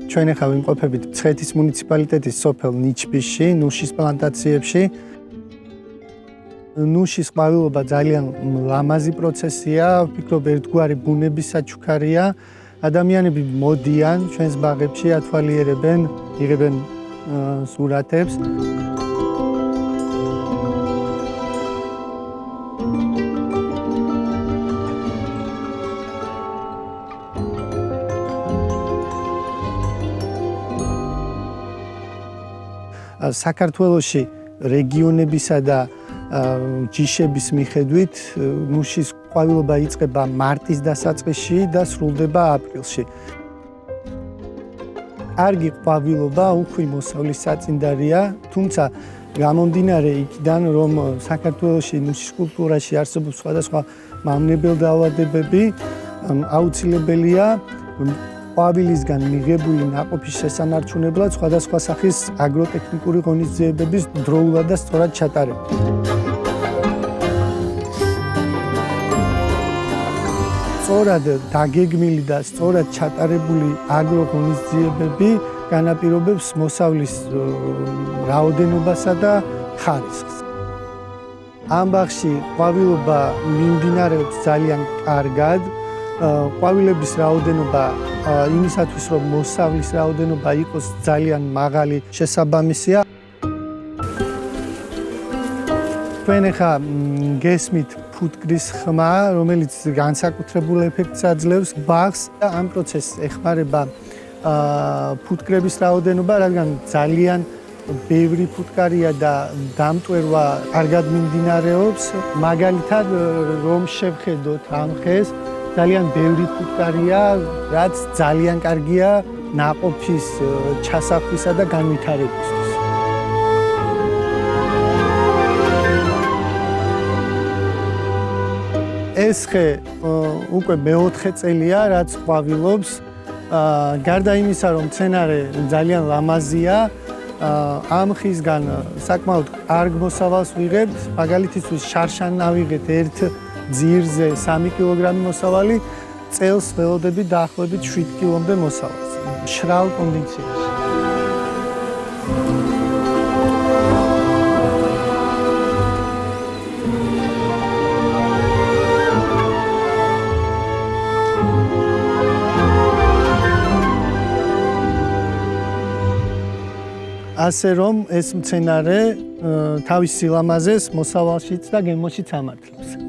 ჩვენ ახლა ვიმყოფებით მცხეთის მუნიციპალიტეტის სოფელ ნიჩბისში, ნუშის პლანტაციებში. ნუშის ყვავილობა ძალიან ლამაზი პროცესია, ვფიქრობ ერთგვარი ბუნების საჩუქარია. ადამიანები მოდიან ჩვენს ბაღებში, ათვალიერებენ, იღებენ სურათებს. საქართველოში რეგიონებისა და ჯიშების მიხედვით ნუშის ყვავილობა იწყება მარტის დასაწყისში და სრულდება აპრილში. კარგი ყვავილობა უხვი მოსავლის საწინდარია, თუმცა გამომდინარე იქიდან, რომ საქართველოში ნუშის კულტურაში არსებობს სხვადასხვა მავნებელ დაავადებები, აუცილებელია ყვავილისგან მიღებული ნაყოფის შესანარჩუნებლად სხვადასხვა სახის აგროტექნიკური ღონისძიებების დროულად და სწორად ჩატარება. სწორად დაგეგმილი და სწორად ჩატარებული აგროღონისძიებები განაპირობებს მოსავლის რაოდენობასა და ხარისხს. ამ ბაღში ყვავილობა მიმდინარეობს ძალიან კარგად. ყვავილების რაოდენობა იმისათვის, რომ მოსავლის რაოდენობა იყოს ძალიან მაღალი, შესაბამისია. თქვენ ახლა გესმით ფუტკრის ხმა, რომელიც განსაკუთრებულ ეფექტს აძლევს ბაღს და ამ პროცესს ეხმარება ფუტკრების რაოდენობა, რადგან ძალიან ბევრი ფუტკარია და დამტვერვა კარგად მიმდინარეობს. მაგალითად, რომ შევხედოთ ამ ხეს, ძალიან ბევრი ფუტკარია, რაც ძალიან კარგია ნაყოფის ჩასახვისა და განვითარებისთვის. ეს ხე უკვე მეოთხე წელია, რაც ყვავილობს. გარდა იმისა, რომ მცენარე ძალიან ლამაზია, ამ ხისგან საკმაოდ კარგ მოსავალს ვიღებთ. მაგალითისთვის შარშან ავიღეთ ერთ ძირზე 3 კილოგრამი მოსავალი, წელს ველოდებით დაახლოებით 7 კილომდე მოსავალს. მშრალ კონდიციაში. ასე რომ ეს მცენარე თავის სილამაზეს მოსავალშიც და გემოშიც ამართლებს.